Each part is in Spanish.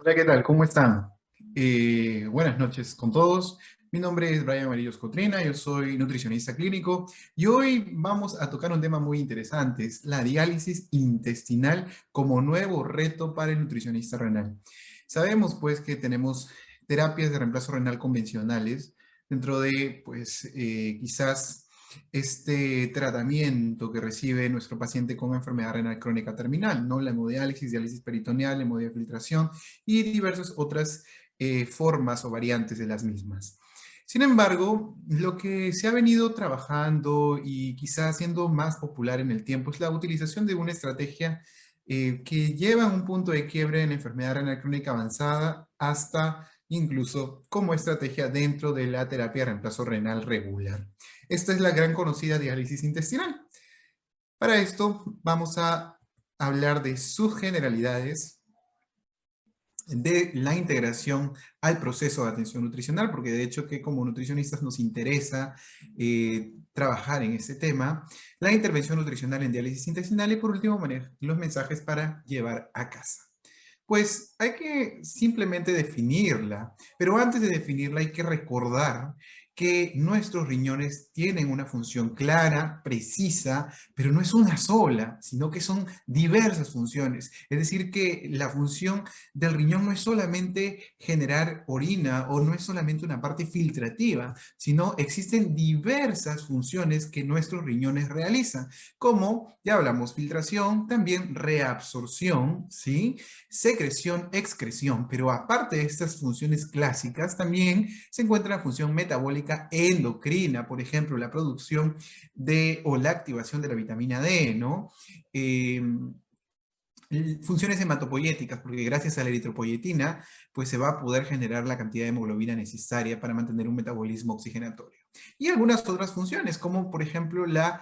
Hola, ¿qué tal? ¿Cómo están? Buenas noches con todos. Mi nombre es Brian Amarillos Cotrina, yo soy nutricionista clínico y hoy vamos a tocar un tema muy interesante, es la diálisis intestinal como nuevo reto para el nutricionista renal. Sabemos pues que tenemos terapias de reemplazo renal convencionales dentro de pues quizás este tratamiento que recibe nuestro paciente con enfermedad renal crónica terminal, ¿no? La hemodiálisis, diálisis peritoneal, hemodiafiltración y diversas otras formas o variantes de las mismas. Sin embargo, lo que se ha venido trabajando y quizás siendo más popular en el tiempo es la utilización de una estrategia que lleva a un punto de quiebre en la enfermedad renal crónica avanzada hasta incluso como estrategia dentro de la terapia de reemplazo renal regular. Esta es la gran conocida diálisis intestinal. Para esto vamos a hablar de sus generalidades, de la integración al proceso de atención nutricional, porque de hecho que como nutricionistas nos interesa trabajar en este tema, la intervención nutricional en diálisis intestinal y por último los mensajes para llevar a casa. Pues hay que simplemente definirla, pero antes de definirla hay que recordar que nuestros riñones tienen una función clara, precisa, pero no es una sola, sino que son diversas funciones. Es decir, que la función del riñón no es solamente generar orina o no es solamente una parte filtrativa, sino existen diversas funciones que nuestros riñones realizan, como ya hablamos, filtración, también reabsorción, ¿sí? Secreción, excreción, pero aparte de estas funciones clásicas, también se encuentra la función metabólica endocrina, por ejemplo, la producción de o la activación de la vitamina D, ¿no? Eh, Funciones hematopoyéticas, porque gracias a la eritropoyetina, pues se va a poder generar la cantidad de hemoglobina necesaria para mantener un metabolismo oxigenatorio. Y algunas otras funciones, como por ejemplo la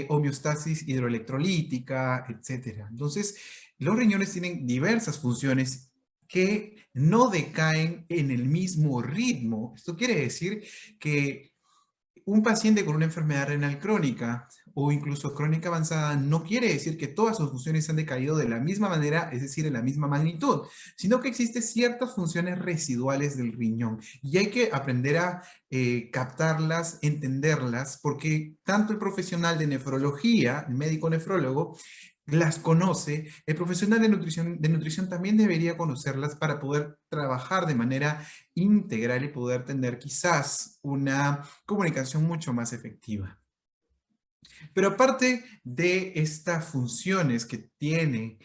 homeostasis hidroelectrolítica, etcétera. Entonces, los riñones tienen diversas funciones que no decaen en el mismo ritmo. Esto quiere decir que un paciente con una enfermedad renal crónica o incluso crónica avanzada no quiere decir que todas sus funciones han decaído de la misma manera, es decir, en la misma magnitud, sino que existen ciertas funciones residuales del riñón y hay que aprender a captarlas, entenderlas, porque tanto el profesional de nefrología, el médico nefrólogo, las conoce, el profesional de nutrición también debería conocerlas para poder trabajar de manera integral y poder tener quizás una comunicación mucho más efectiva. Pero aparte de estas funciones que tienen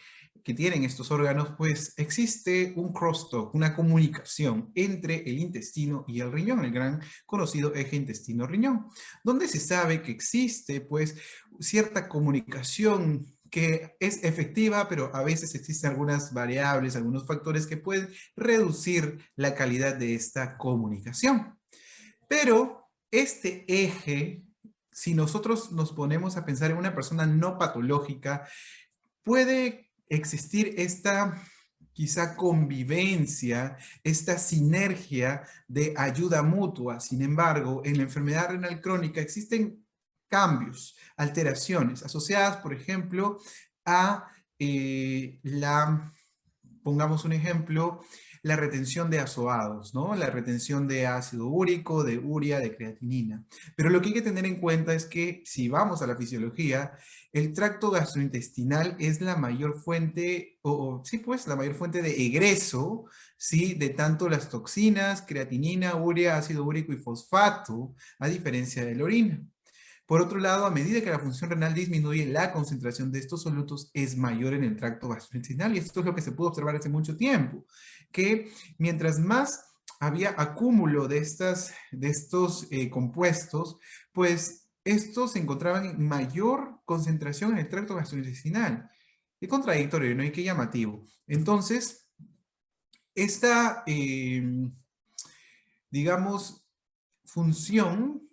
estos órganos, pues existe un crosstalk, una comunicación entre el intestino y el riñón, el gran conocido eje intestino-riñón, donde se sabe que existe pues cierta comunicación que es efectiva, pero a veces existen algunas variables, algunos factores que pueden reducir la calidad de esta comunicación. Pero este eje, si nosotros nos ponemos a pensar en una persona no patológica, puede existir esta quizá convivencia, esta sinergia de ayuda mutua. Sin embargo, en la enfermedad renal crónica existen cambios, alteraciones asociadas, por ejemplo, a pongamos un ejemplo, la retención de azoados, ¿no? La retención de ácido úrico, de urea, de creatinina. Pero lo que hay que tener en cuenta es que si vamos a la fisiología, el tracto gastrointestinal es la mayor fuente, sí, pues, la mayor fuente de egreso, ¿sí? De tanto las toxinas, creatinina, urea, ácido úrico y fosfato, a diferencia de la orina. Por otro lado, a medida que la función renal disminuye, la concentración de estos solutos es mayor en el tracto gastrointestinal y esto es lo que se pudo observar hace mucho tiempo, que mientras más había acúmulo de estos compuestos, pues estos se encontraban en mayor concentración en el tracto gastrointestinal. Qué contradictorio, ¿no? Y qué llamativo. Entonces, esta, digamos, función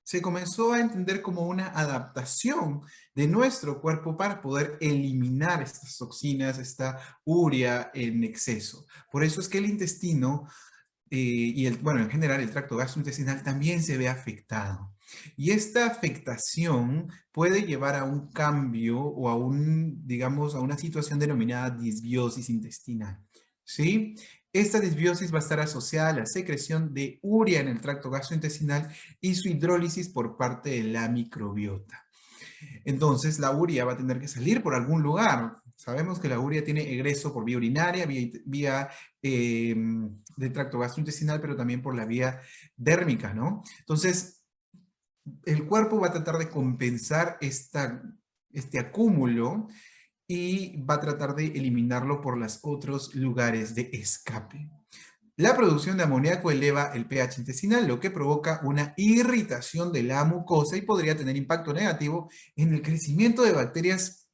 se comenzó a entender como una adaptación de nuestro cuerpo para poder eliminar estas toxinas, esta urea en exceso. Por eso es que el intestino bueno, en general el tracto gastrointestinal también se ve afectado. Y esta afectación puede llevar a un cambio o a digamos, a una situación denominada disbiosis intestinal. ¿sí? Esta disbiosis va a estar asociada a la secreción de urea en el tracto gastrointestinal y su hidrólisis por parte de la microbiota. Entonces, la urea va a tener que salir por algún lugar. Sabemos que la urea tiene egreso por vía urinaria, vía del tracto gastrointestinal, pero también por la vía dérmica, ¿no? Entonces, el cuerpo va a tratar de compensar este acúmulo y va a tratar de eliminarlo por los otros lugares de escape. La producción de amoníaco eleva el pH intestinal, lo que provoca una irritación de la mucosa y podría tener impacto negativo en el crecimiento de bacterias,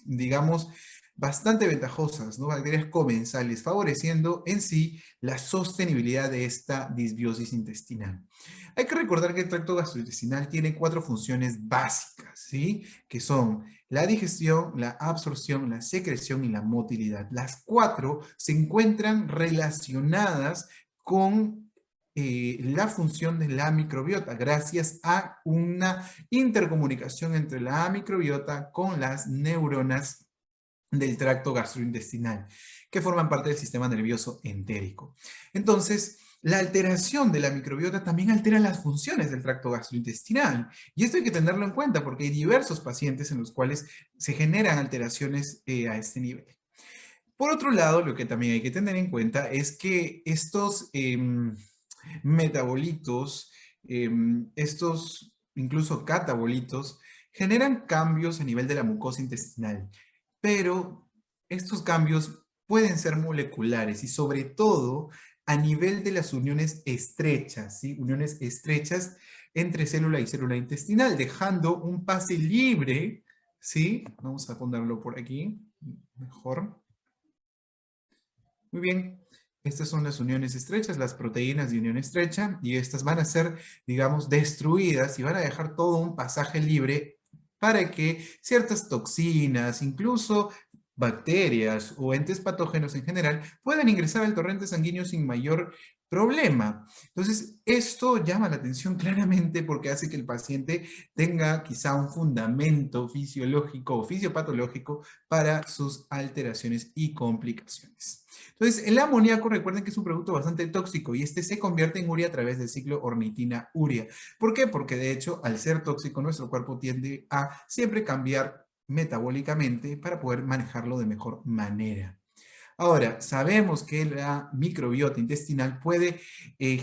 digamos, bastante ventajosas, ¿no? Bacterias comensales, favoreciendo en sí la sostenibilidad de esta disbiosis intestinal. Hay que recordar que el tracto gastrointestinal tiene 4 funciones básicas, ¿sí? Que son la digestión, la absorción, la secreción y la motilidad. Las 4 se encuentran relacionadas con la función de la microbiota, gracias a una intercomunicación entre la microbiota con las neuronas del tracto gastrointestinal, que forman parte del sistema nervioso entérico. Entonces, la alteración de la microbiota también altera las funciones del tracto gastrointestinal. Y esto hay que tenerlo en cuenta porque hay diversos pacientes en los cuales se generan alteraciones a este nivel. Por otro lado, lo que también hay que tener en cuenta es que estos metabolitos, estos incluso catabolitos, generan cambios a nivel de la mucosa intestinal, pero estos cambios pueden ser moleculares y sobre todo a nivel de las uniones estrechas, ¿sí? Uniones estrechas entre célula y célula intestinal, dejando un pase libre, ¿sí? Vamos a ponerlo por aquí, mejor. Muy bien, estas son las uniones estrechas, las proteínas de unión estrecha, y estas van a ser, digamos, destruidas y van a dejar todo un pasaje libre para que ciertas toxinas, incluso bacterias o entes patógenos en general, puedan ingresar al torrente sanguíneo sin mayor problema. Entonces, esto llama la atención claramente porque hace que el paciente tenga quizá un fundamento fisiológico o fisiopatológico para sus alteraciones y complicaciones. Entonces, el amoníaco, recuerden que es un producto bastante tóxico y este se convierte en urea a través del ciclo ornitina-urea. ¿Por qué? Porque de hecho, al ser tóxico, nuestro cuerpo tiende a siempre cambiar metabólicamente para poder manejarlo de mejor manera. Ahora, sabemos que la microbiota intestinal puede eh,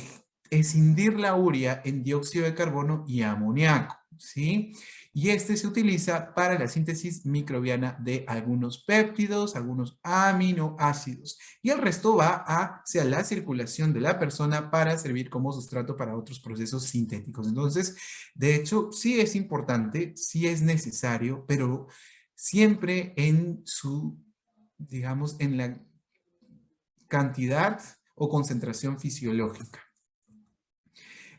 escindir la urea en dióxido de carbono y amoníaco, ¿sí? Y este se utiliza para la síntesis microbiana de algunos péptidos, algunos aminoácidos. Y el resto va hacia la circulación de la persona para servir como sustrato para otros procesos sintéticos. Entonces, de hecho, sí es importante, sí es necesario, pero siempre en su, digamos, en la cantidad o concentración fisiológica.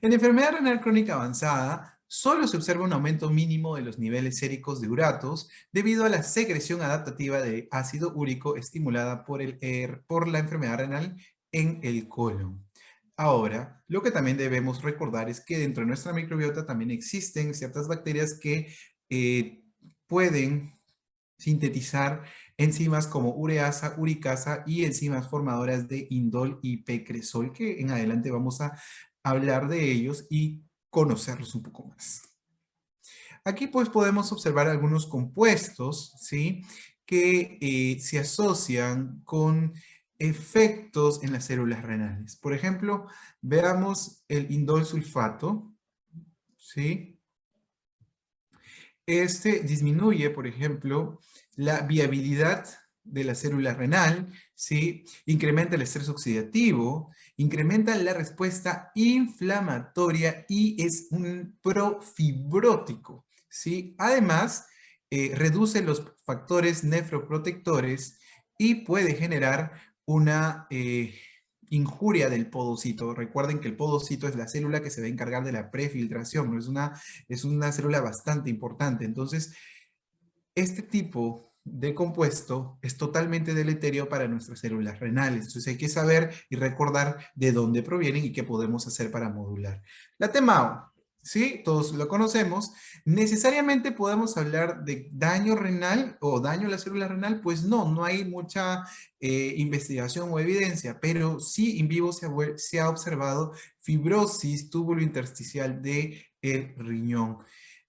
En enfermedad renal crónica avanzada, solo se observa un aumento mínimo de los niveles séricos de uratos debido a la secreción adaptativa de ácido úrico estimulada por la enfermedad renal en el colon. Ahora, lo que también debemos recordar es que dentro de nuestra microbiota también existen ciertas bacterias que pueden sintetizar enzimas como ureasa, uricasa y enzimas formadoras de indol y pecresol, que en adelante vamos a hablar de ellos y conocerlos un poco más. Aquí pues podemos observar algunos compuestos, ¿sí? Que se asocian con efectos en las células renales. Por ejemplo, veamos el indol sulfato, ¿sí? Este disminuye, por ejemplo, la viabilidad de la célula renal, ¿sí? Incrementa el estrés oxidativo, incrementa la respuesta inflamatoria y es un profibrótico, ¿sí? Además, reduce los factores nefroprotectores y puede generar una injuria del podocito. Recuerden que el podocito es la célula que se va a encargar de la prefiltración, ¿no? Es una célula bastante importante. Entonces, este tipo de compuesto es totalmente deleterio para nuestras células renales. Entonces hay que saber y recordar de dónde provienen y qué podemos hacer para modular. La TMAO. ¿sí? Todos lo conocemos. ¿Necesariamente podemos hablar de daño renal o daño a la célula renal? Pues no, no hay mucha investigación o evidencia, pero sí en vivo se ha observado fibrosis intersticial de el riñón.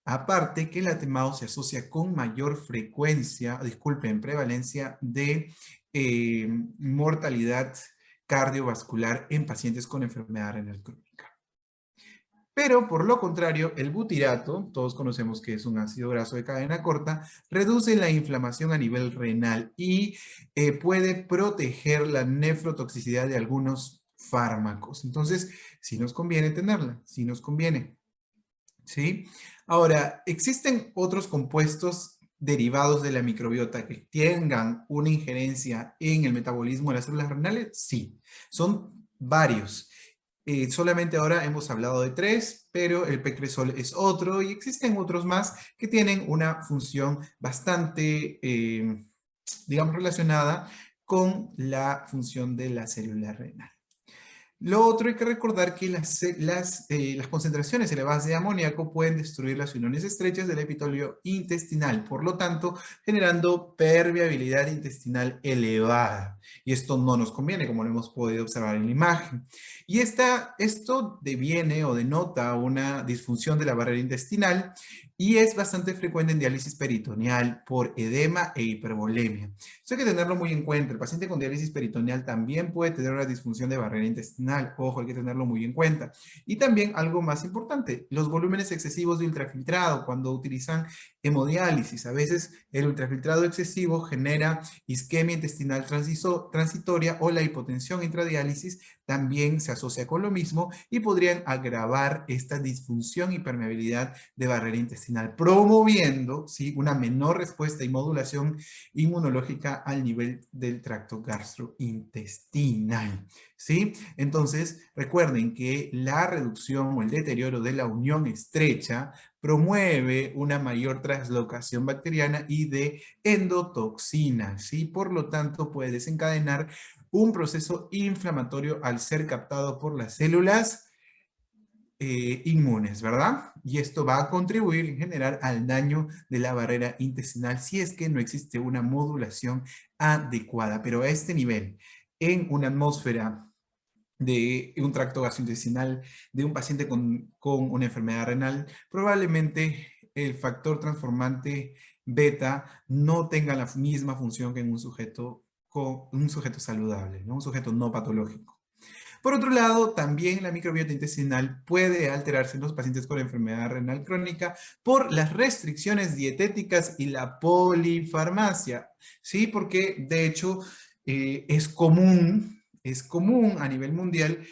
Aparte que el atemado se asocia con mayor frecuencia, disculpen, prevalencia de mortalidad cardiovascular en pacientes con enfermedad renal crónica. Pero por lo contrario, el butirato, todos conocemos que es un ácido graso de cadena corta, reduce la inflamación a nivel renal y puede proteger la nefrotoxicidad de algunos fármacos. Entonces, sí nos conviene tenerla, sí nos conviene. ¿Sí? Ahora, ¿existen otros compuestos derivados de la microbiota que tengan una injerencia en el metabolismo de las células renales? Sí, son varios. Solamente ahora hemos hablado de tres, pero el pecresol es otro y existen otros más que tienen una función bastante, digamos, relacionada con la función de la célula renal. Lo otro hay que recordar que las concentraciones elevadas de amoníaco pueden destruir las uniones estrechas del epitelio intestinal, por lo tanto, generando permeabilidad intestinal elevada. Y esto no nos conviene, como lo hemos podido observar en la imagen. Y esto deviene o denota una disfunción de la barrera intestinal y es bastante frecuente en diálisis peritoneal por edema e hipervolemia. Esto hay que tenerlo muy en cuenta. El paciente con diálisis peritoneal también puede tener una disfunción de barrera intestinal. Ojo, hay que tenerlo muy en cuenta. Y también algo más importante, los volúmenes excesivos de ultrafiltrado cuando utilizan hemodiálisis. A veces el ultrafiltrado excesivo genera isquemia intestinal transitoria o la hipotensión intradiálisis también se asocia con lo mismo y podrían agravar esta disfunción y permeabilidad de barrera intestinal, promoviendo, ¿sí?, una menor respuesta y modulación inmunológica al nivel del tracto gastrointestinal, ¿sí? Entonces, recuerden que la reducción o el deterioro de la unión estrecha promueve una mayor translocación bacteriana y de endotoxinas, ¿sí? Por lo tanto, puede desencadenar un proceso inflamatorio al ser captado por las células inmunes, ¿verdad? Y esto va a contribuir en general al daño de la barrera intestinal si es que no existe una modulación adecuada. Pero a este nivel, en una atmósfera de un tracto gastrointestinal de un paciente con una enfermedad renal, probablemente el factor transformante beta no tenga la misma función que en un sujeto saludable, ¿no? Un sujeto no patológico. Por otro lado, también la microbiota intestinal puede alterarse en los pacientes con enfermedad renal crónica por las restricciones dietéticas y la polifarmacia, ¿sí? Porque de hecho es común a nivel mundial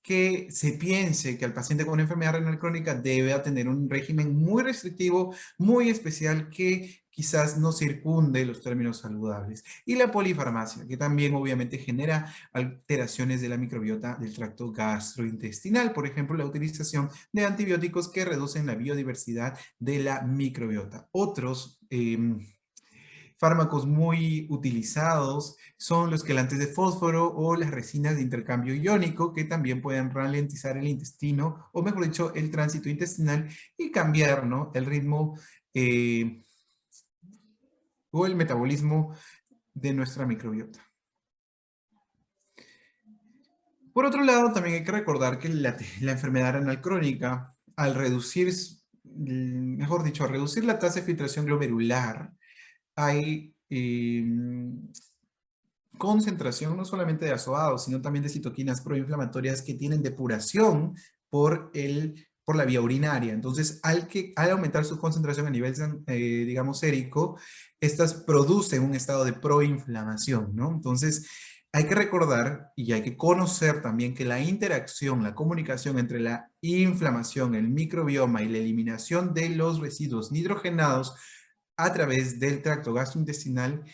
que se piense que el paciente con enfermedad renal crónica debe tener un régimen muy restrictivo, muy especial, que quizás no circunde los términos saludables. Y la polifarmacia, que también obviamente genera alteraciones de la microbiota del tracto gastrointestinal. Por ejemplo, la utilización de antibióticos que reducen la biodiversidad de la microbiota. Otros fármacos muy utilizados son los quelantes de fósforo o las resinas de intercambio iónico que también pueden ralentizar el intestino, o mejor dicho, el tránsito intestinal y cambiar, ¿no?, el ritmo o el metabolismo de nuestra microbiota. Por otro lado, también hay que recordar que la enfermedad renal crónica, al reducir, mejor dicho, al reducir la tasa de filtración glomerular, hay concentración no solamente de azoados, sino también de citoquinas proinflamatorias que tienen depuración por la vía urinaria. Entonces, al aumentar su concentración a nivel, digamos, sérico, estas producen un estado de proinflamación, ¿no? Entonces, hay que recordar y hay que conocer también que la interacción, la comunicación entre la inflamación, el microbioma y la eliminación de los residuos nitrogenados a través del tracto gastrointestinal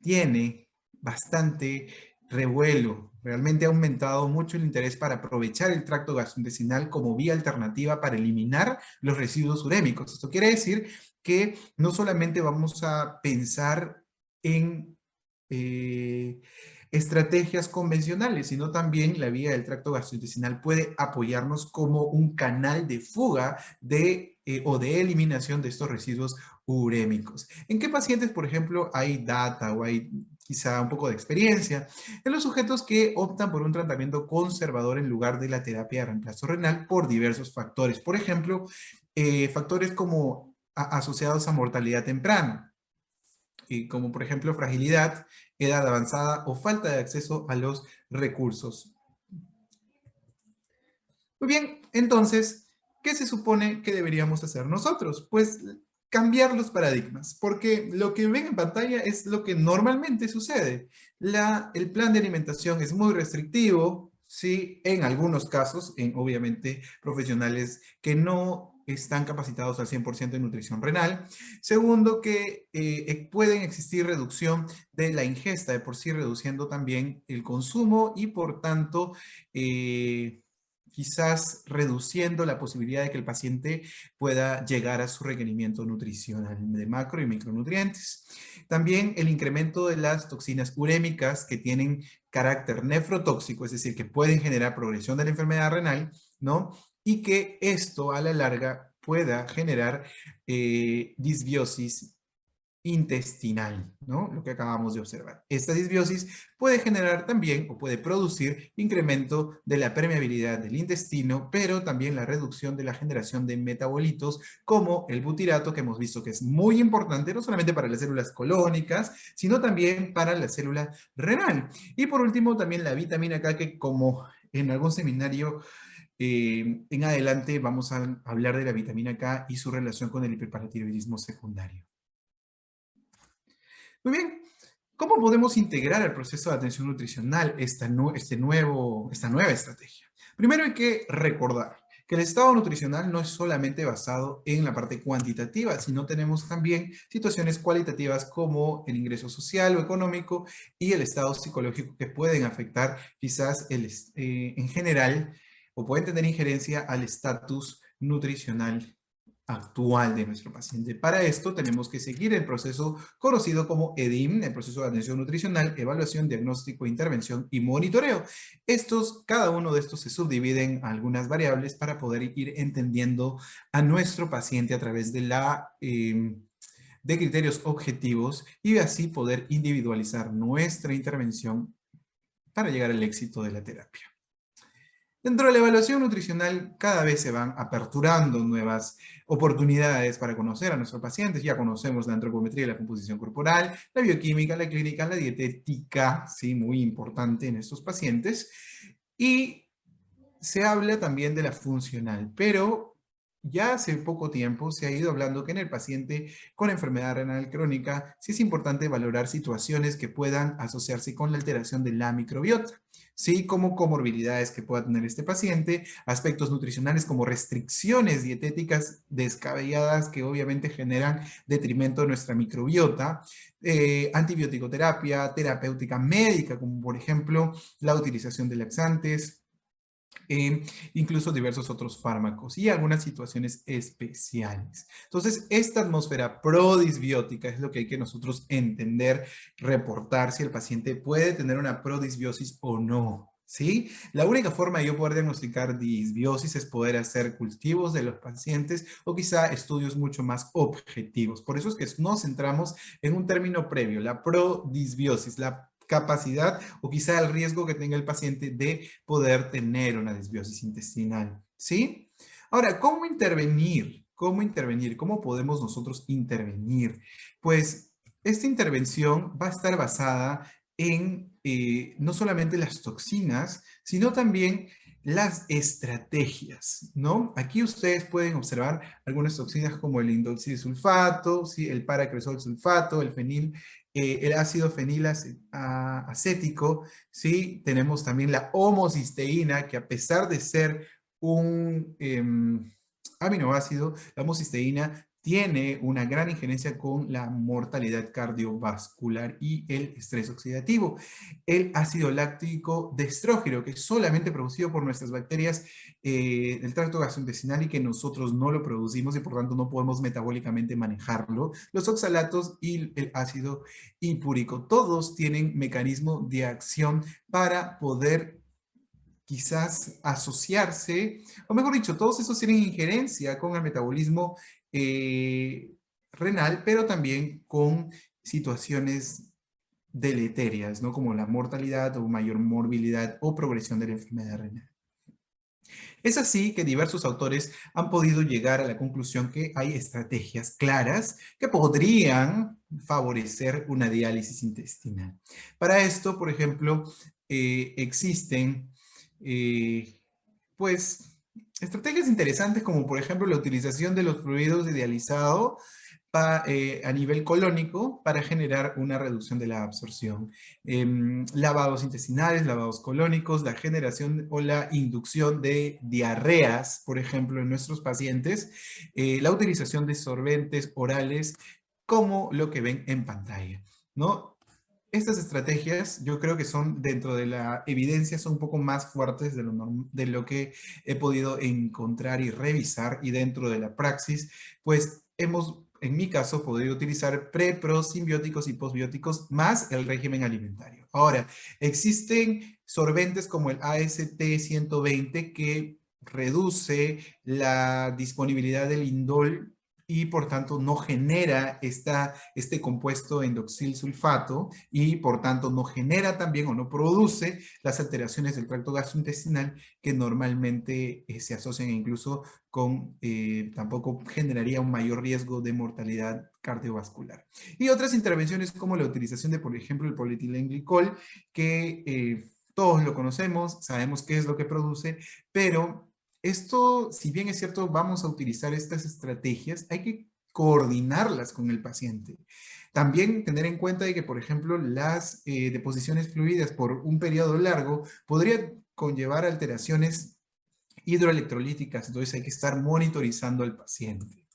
tiene bastante revuelo. Realmente ha aumentado mucho el interés para aprovechar el tracto gastrointestinal como vía alternativa para eliminar los residuos urémicos. Esto quiere decir que no solamente vamos a pensar en estrategias convencionales, sino también la vía del tracto gastrointestinal puede apoyarnos como un canal de fuga o de eliminación de estos residuos urémicos. ¿En qué pacientes, por ejemplo, hay data o hay quizá un poco de experiencia? En los sujetos que optan por un tratamiento conservador en lugar de la terapia de reemplazo renal por diversos factores. Por ejemplo, factores como asociados a mortalidad temprana, como por ejemplo fragilidad, edad avanzada o falta de acceso a los recursos. Muy bien, entonces, ¿qué se supone que deberíamos hacer nosotros? Pues cambiar los paradigmas, porque lo que ven en pantalla es lo que normalmente sucede. El plan de alimentación es muy restrictivo, ¿sí? En algunos casos, en obviamente profesionales que no están capacitados al 100% en nutrición renal. Segundo, que pueden existir reducción de la ingesta, de por sí reduciendo también el consumo y por tanto quizás reduciendo la posibilidad de que el paciente pueda llegar a su requerimiento nutricional de macro y micronutrientes. También el incremento de las toxinas urémicas que tienen carácter nefrotóxico, es decir, que pueden generar progresión de la enfermedad renal, ¿no? Y que esto a la larga pueda generar disbiosis intestinal, ¿no? Lo que acabamos de observar. Esta disbiosis puede generar también o puede producir incremento de la permeabilidad del intestino, pero también la reducción de la generación de metabolitos como el butirato, que hemos visto que es muy importante, no solamente para las células colónicas, sino también para la célula renal. Y por último, también la vitamina K, que como en algún seminario en adelante vamos a hablar de la vitamina K y su relación con el hiperparatiroidismo secundario. Muy bien, ¿cómo podemos integrar al proceso de atención nutricional esta nueva estrategia? Primero hay que recordar que el estado nutricional no es solamente basado en la parte cuantitativa, sino tenemos también situaciones cualitativas como el ingreso social o económico y el estado psicológico que pueden afectar quizás en general o pueden tener injerencia al estatus nutricional actual de nuestro paciente. Para esto tenemos que seguir el proceso conocido como EDIM, el proceso de atención nutricional, evaluación, diagnóstico, intervención y monitoreo. Cada uno de estos se subdividen en algunas variables para poder ir entendiendo a nuestro paciente a través de criterios objetivos y así poder individualizar nuestra intervención para llegar al éxito de la terapia. Dentro de la evaluación nutricional, cada vez se van aperturando nuevas oportunidades para conocer a nuestros pacientes. Ya conocemos la antropometría y la composición corporal, la bioquímica, la clínica, la dietética, sí, muy importante en estos pacientes. Y se habla también de la funcional, pero ya hace poco tiempo se ha ido hablando que en el paciente con enfermedad renal crónica sí es importante valorar situaciones que puedan asociarse con la alteración de la microbiota, sí, como comorbilidades que pueda tener este paciente, aspectos nutricionales como restricciones dietéticas descabelladas que obviamente generan detrimento de nuestra microbiota, antibiótico-terapia, terapéutica médica, como por ejemplo la utilización de laxantes, incluso diversos otros fármacos y algunas situaciones especiales. Entonces, esta atmósfera prodisbiótica es lo que hay que nosotros entender, reportar si el paciente puede tener una prodisbiosis o no. ¿Sí? La única forma de yo poder diagnosticar disbiosis es poder hacer cultivos de los pacientes o quizá estudios mucho más objetivos. Por eso es que nos centramos en un término previo, la prodisbiosis, la capacidad o quizá el riesgo que tenga el paciente de poder tener una disbiosis intestinal, ¿sí? Ahora, ¿cómo intervenir? ¿Cómo intervenir? ¿Cómo podemos nosotros intervenir? Pues esta intervención va a estar basada en no solamente las toxinas, sino también las estrategias, ¿no? Aquí ustedes pueden observar algunas toxinas como el indoxil-sulfato, ¿sí? El paracresol-sulfato, el fenil, el ácido fenilacético, ¿sí? Tenemos también la homocisteína, que a pesar de ser un aminoácido, la homocisteína tiene una gran injerencia con la mortalidad cardiovascular y el estrés oxidativo. El ácido láctico destrógeno, que es solamente producido por nuestras bacterias del tracto gastrointestinal y que nosotros no lo producimos y por tanto no podemos metabólicamente manejarlo. Los oxalatos y el ácido hipúrico, todos tienen mecanismo de acción para poder quizás asociarse, o mejor dicho, todos esos tienen injerencia con el metabolismo eh, renal, pero también con situaciones deleterias, ¿no? Como la mortalidad o mayor morbilidad o progresión de la enfermedad renal. Es así que diversos autores han podido llegar a la conclusión que hay estrategias claras que podrían favorecer una diálisis intestinal. Para esto, por ejemplo, existen eh, pues estrategias interesantes como por ejemplo la utilización de los fluidos de dializado a nivel colónico para generar una reducción de la absorción. Lavados intestinales, lavados colónicos, la generación o la inducción de diarreas, por ejemplo, en nuestros pacientes, la utilización de sorbentes orales como lo que ven en pantalla, ¿no? Estas estrategias yo creo que son dentro de la evidencia, son un poco más fuertes de lo que he podido encontrar y revisar y dentro de la praxis, pues hemos, en mi caso, podido utilizar simbióticos y posbióticos más el régimen alimentario. Ahora, existen sorbentes como el AST-120 que reduce la disponibilidad del indol y por tanto no genera este compuesto endoxil sulfato y por tanto no genera también o no produce las alteraciones del tracto gastrointestinal que normalmente se asocian incluso con, tampoco generaría un mayor riesgo de mortalidad cardiovascular. Y otras intervenciones como la utilización de, por ejemplo, el polietilenglicol, que todos lo conocemos, sabemos qué es lo que produce, pero esto, si bien es cierto, vamos a utilizar estas estrategias, hay que coordinarlas con el paciente. También tener en cuenta de que, por ejemplo, las deposiciones fluidas por un periodo largo podría conllevar alteraciones hidroelectrolíticas, entonces hay que estar monitorizando al paciente.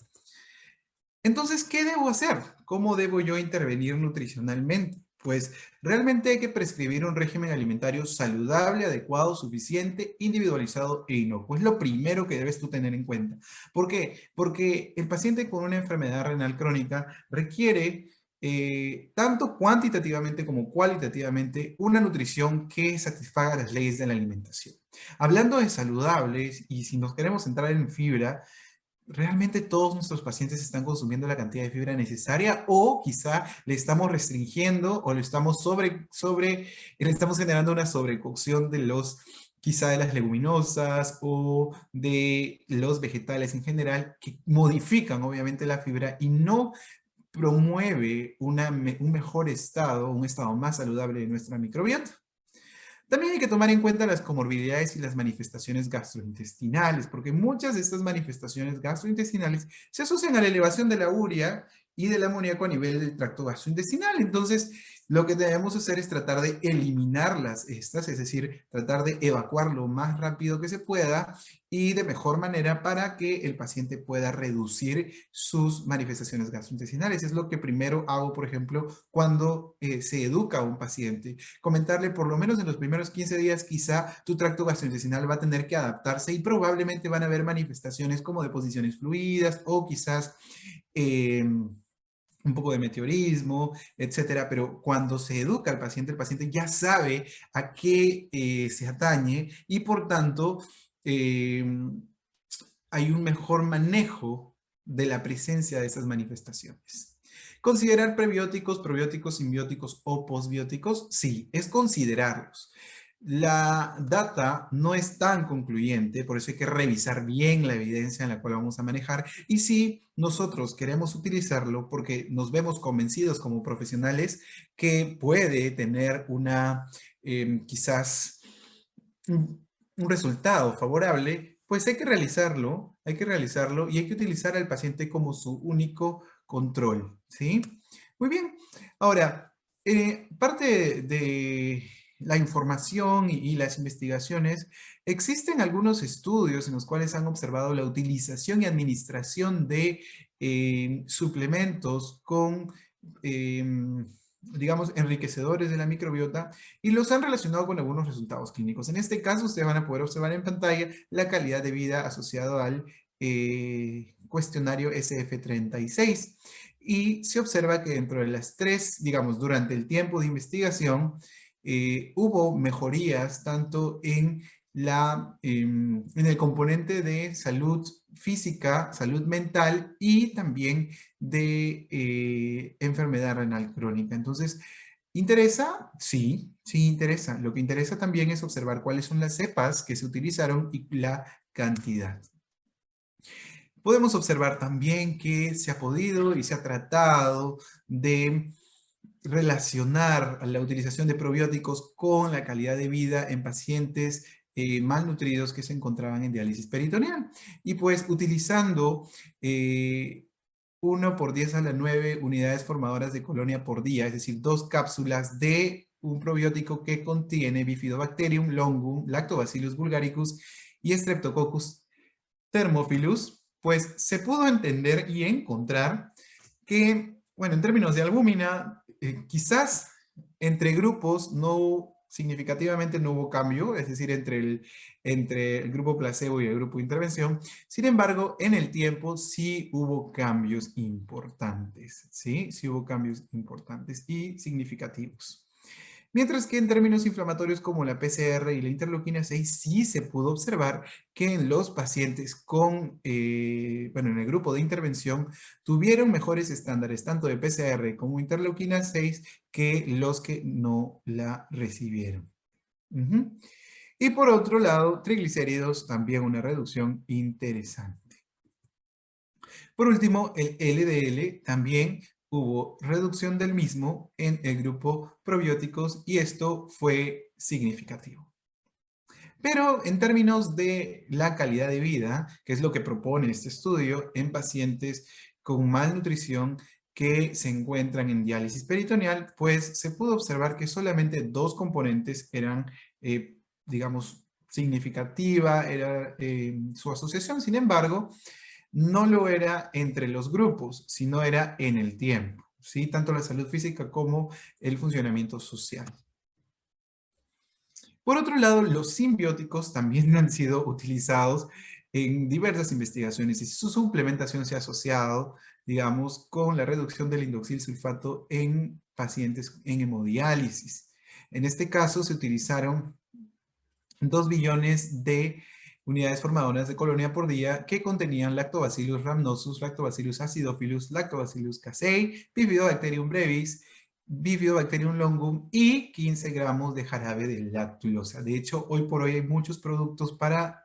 Entonces, ¿qué debo hacer? ¿Cómo debo yo intervenir nutricionalmente? Pues realmente hay que prescribir un régimen alimentario saludable, adecuado, suficiente, individualizado e inocuo. Es lo primero que debes tú tener en cuenta. ¿Por qué? Porque el paciente con una enfermedad renal crónica requiere tanto cuantitativamente como cualitativamente una nutrición que satisfaga las leyes de la alimentación. Hablando de saludables y si nos queremos centrar en fibra, ¿realmente todos nuestros pacientes están consumiendo la cantidad de fibra necesaria o quizá le estamos restringiendo o le estamos le estamos generando una sobrecocción de quizá de las leguminosas o de los vegetales en general que modifican obviamente la fibra y no promueve un mejor estado, un estado más saludable de nuestra microbiota? También hay que tomar en cuenta las comorbilidades y las manifestaciones gastrointestinales, porque muchas de estas manifestaciones gastrointestinales se asocian a la elevación de la urea y del amoníaco a nivel del tracto gastrointestinal. Entonces, lo que debemos hacer es tratar de eliminarlas estas, es decir, tratar de evacuar lo más rápido que se pueda y de mejor manera para que el paciente pueda reducir sus manifestaciones gastrointestinales. Es lo que primero hago, por ejemplo, cuando se educa a un paciente. Comentarle por lo menos en los primeros 15 días quizá tu tracto gastrointestinal va a tener que adaptarse y probablemente van a haber manifestaciones como deposiciones fluidas o quizás un poco de meteorismo, etcétera, pero cuando se educa al paciente, el paciente ya sabe a qué se atañe y por tanto eh, hay un mejor manejo de la presencia de esas manifestaciones. ¿Considerar prebióticos, probióticos, simbióticos o posbióticos? Sí, es considerarlos. La data no es tan concluyente, por eso hay que revisar bien la evidencia en la cual vamos a manejar. Y si nosotros queremos utilizarlo porque nos vemos convencidos como profesionales que puede tener quizás un resultado favorable, pues hay que realizarlo y hay que utilizar al paciente como su único control, ¿sí? Muy bien. Ahora, parte la información y las investigaciones, existen algunos estudios en los cuales han observado la utilización y administración de suplementos con, digamos, enriquecedores de la microbiota y los han relacionado con algunos resultados clínicos. En este caso, ustedes van a poder observar en pantalla la calidad de vida asociado al cuestionario SF36. Y se observa que dentro de las tres, digamos, durante el tiempo de investigación, hubo mejorías tanto en el componente de salud física, salud mental y también de enfermedad renal crónica. Entonces, ¿interesa? Sí, sí interesa. Lo que interesa también es observar cuáles son las cepas que se utilizaron y la cantidad. Podemos observar también que se ha podido y se ha tratado de relacionar la utilización de probióticos con la calidad de vida en pacientes malnutridos que se encontraban en diálisis peritoneal. Y pues utilizando 1 por 10 a la 9 unidades formadoras de colonia por día, es decir, 2 cápsulas de un probiótico que contiene Bifidobacterium longum, Lactobacillus bulgaricus y Streptococcus thermophilus, pues se pudo entender y encontrar que, bueno, en términos de albúmina, quizás entre grupos no significativamente no hubo cambio, es decir, entre el grupo placebo y el grupo de intervención. Sin embargo, en el tiempo sí hubo cambios importantes, ¿sí? Sí hubo cambios importantes y significativos. Mientras que en términos inflamatorios como la PCR y la interleuquina 6, sí se pudo observar que en los pacientes con, bueno, en el grupo de intervención, tuvieron mejores estándares, tanto de PCR como interleuquina 6, que los que no la recibieron. Ujú. Y por otro lado, triglicéridos, también una reducción interesante. Por último, el LDL también hubo reducción del mismo en el grupo probióticos y esto fue significativo. Pero en términos de la calidad de vida, que es lo que propone este estudio en pacientes con malnutrición que se encuentran en diálisis peritoneal, pues se pudo observar que solamente 2 componentes eran, digamos, significativa, era su asociación. Sin embargo, no lo era entre los grupos, sino era en el tiempo, ¿sí? Tanto la salud física como el funcionamiento social. Por otro lado, los simbióticos también han sido utilizados en diversas investigaciones y su suplementación se ha asociado, digamos, con la reducción del indoxil sulfato en pacientes en hemodiálisis. En este caso se utilizaron 2 billones de unidades formadoras de colonia por día que contenían Lactobacillus rhamnosus, Lactobacillus acidophilus, Lactobacillus casei, Bifidobacterium brevis, Bifidobacterium longum y 15 gramos de jarabe de lactulosa. De hecho, hoy por hoy hay muchos productos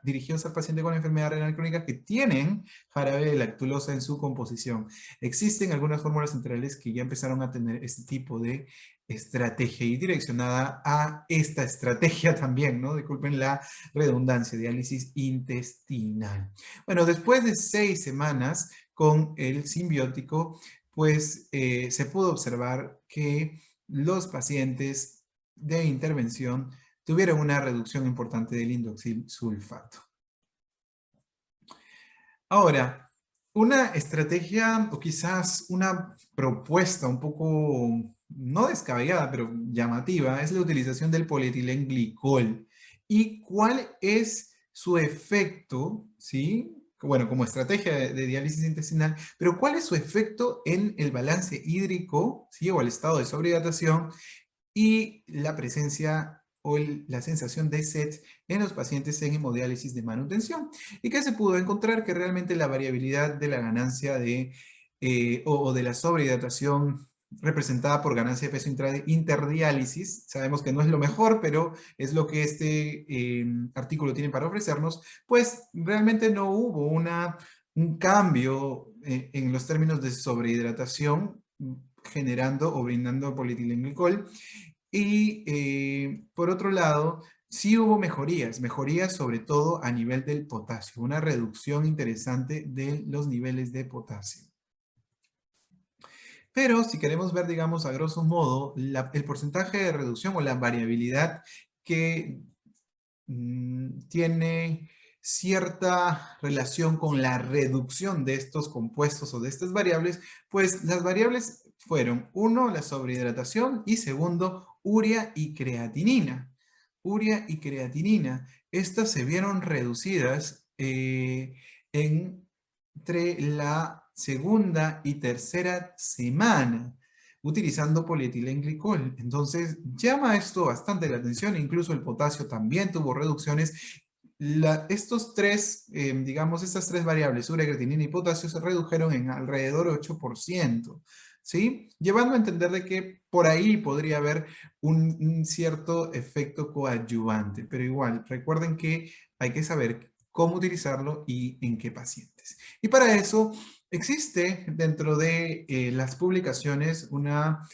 dirigidos al paciente con enfermedad renal crónica que tienen jarabe de lactulosa en su composición. Existen algunas fórmulas centrales que ya empezaron a tener este tipo de estrategia y direccionada a esta estrategia también, ¿no? Disculpen la redundancia, diálisis intestinal. Bueno, después de 6 semanas con el simbiótico, pues se pudo observar que los pacientes de intervención tuvieron una reducción importante del indoxil sulfato. Ahora, una estrategia o quizás una propuesta un poco, no descabellada, pero llamativa, es la utilización del polietilenglicol. ¿Y cuál es su efecto, sí? Bueno, como estrategia de diálisis intestinal, pero ¿cuál es su efecto en el balance hídrico, sí? O el estado de sobrehidratación y la presencia o la sensación de sed en los pacientes en hemodiálisis de manutención. Y que se pudo encontrar que realmente la variabilidad de la ganancia o de la sobrehidratación representada por ganancia de peso interdiálisis, sabemos que no es lo mejor, pero es lo que este artículo tiene para ofrecernos, pues realmente no hubo un cambio en los términos de sobrehidratación generando o brindando polietilenglicol. Y por otro lado, sí hubo mejorías sobre todo a nivel del potasio, una reducción interesante de los niveles de potasio. Pero si queremos ver, digamos, a grosso modo, el porcentaje de reducción o la variabilidad que tiene cierta relación con la reducción de estos compuestos o de estas variables, pues las variables fueron, uno, la sobrehidratación y segundo, urea y creatinina. Urea y creatinina, estas se vieron reducidas entre la segunda y tercera semana utilizando polietilenglicol. Entonces, llama esto bastante la atención, incluso el potasio también tuvo reducciones. Estos tres, digamos, estas tres variables, urea, creatinina y potasio, se redujeron en alrededor de 8%, ¿sí? Llevando a entender de que por ahí podría haber un cierto efecto coadyuvante, pero igual, recuerden que hay que saber cómo utilizarlo y en qué pacientes. Y para eso existe dentro de las publicaciones una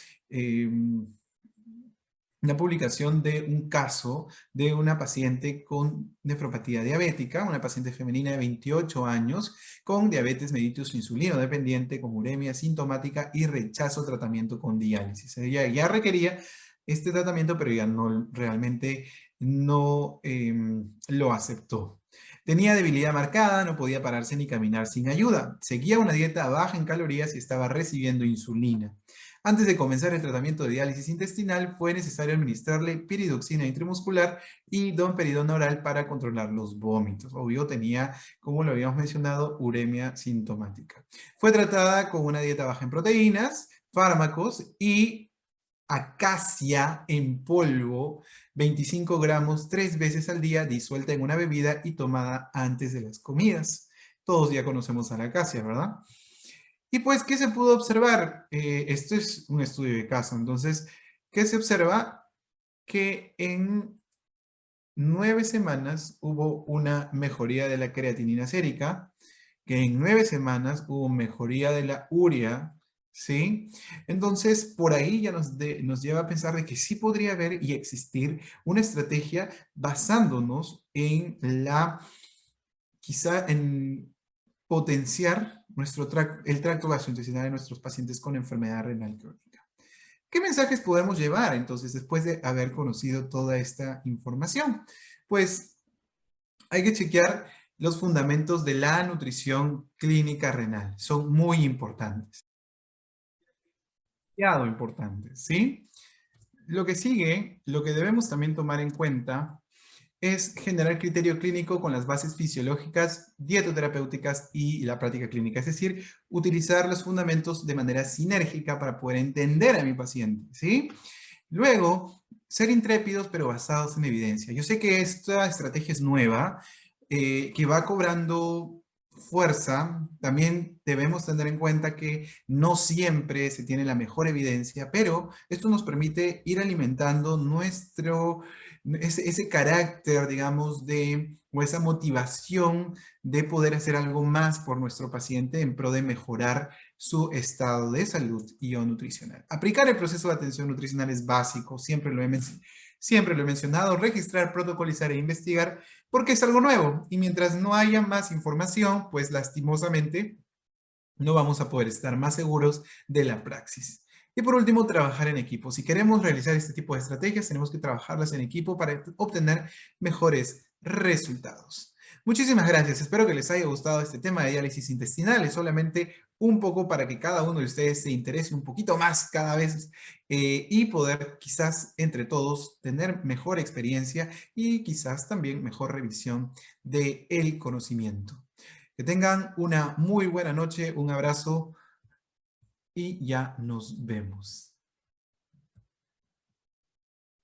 publicación de un caso de una paciente con nefropatía diabética, una paciente femenina de 28 años con diabetes mellitus insulino dependiente, con uremia sintomática y rechazo a tratamiento con diálisis. Ella ya requería este tratamiento, pero ya no realmente no lo aceptó. Tenía debilidad marcada, no podía pararse ni caminar sin ayuda. Seguía una dieta baja en calorías y estaba recibiendo insulina. Antes de comenzar el tratamiento de diálisis intestinal, fue necesario administrarle piridoxina intramuscular y domperidona oral para controlar los vómitos. Obvio, tenía, como lo habíamos mencionado, uremia sintomática. Fue tratada con una dieta baja en proteínas, fármacos y acacia en polvo, 25 gramos 3 veces al día, disuelta en una bebida y tomada antes de las comidas. Todos ya conocemos a la acacia, ¿verdad? Y pues, ¿qué se pudo observar? Esto es un estudio de caso. Entonces, ¿qué se observa? Que en 9 semanas hubo una mejoría de la creatinina sérica, que en 9 semanas hubo mejoría de la urea, ¿sí? Entonces, por ahí ya nos lleva a pensar de que sí podría haber y existir una estrategia basándonos en quizá en potenciar el tracto gastrointestinal de nuestros pacientes con enfermedad renal crónica. ¿Qué mensajes podemos llevar entonces después de haber conocido toda esta información? Pues hay que chequear los fundamentos de la nutrición clínica renal. Son muy importantes. Demasiado importantes, ¿sí? Lo que sigue, lo que debemos también tomar en cuenta es generar criterio clínico con las bases fisiológicas, dietoterapéuticas y la práctica clínica. Es decir, utilizar los fundamentos de manera sinérgica para poder entender a mi paciente, ¿sí? Luego, ser intrépidos pero basados en evidencia. Yo sé que esta estrategia es nueva, que va cobrando fuerza. También debemos tener en cuenta que no siempre se tiene la mejor evidencia, pero esto nos permite ir alimentando ese carácter, digamos, o esa motivación de poder hacer algo más por nuestro paciente en pro de mejorar su estado de salud y o nutricional. Aplicar el proceso de atención nutricional es básico, siempre lo he mencionado, registrar, protocolizar e investigar, porque es algo nuevo y mientras no haya más información, pues lastimosamente no vamos a poder estar más seguros de la praxis. Y por último, trabajar en equipo. Si queremos realizar este tipo de estrategias, tenemos que trabajarlas en equipo para obtener mejores resultados. Muchísimas gracias. Espero que les haya gustado este tema de diálisis intestinal. Es solamente un poco para que cada uno de ustedes se interese un poquito más cada vez y poder quizás entre todos tener mejor experiencia y quizás también mejor revisión del conocimiento. Que tengan una muy buena noche, un abrazo y ya nos vemos.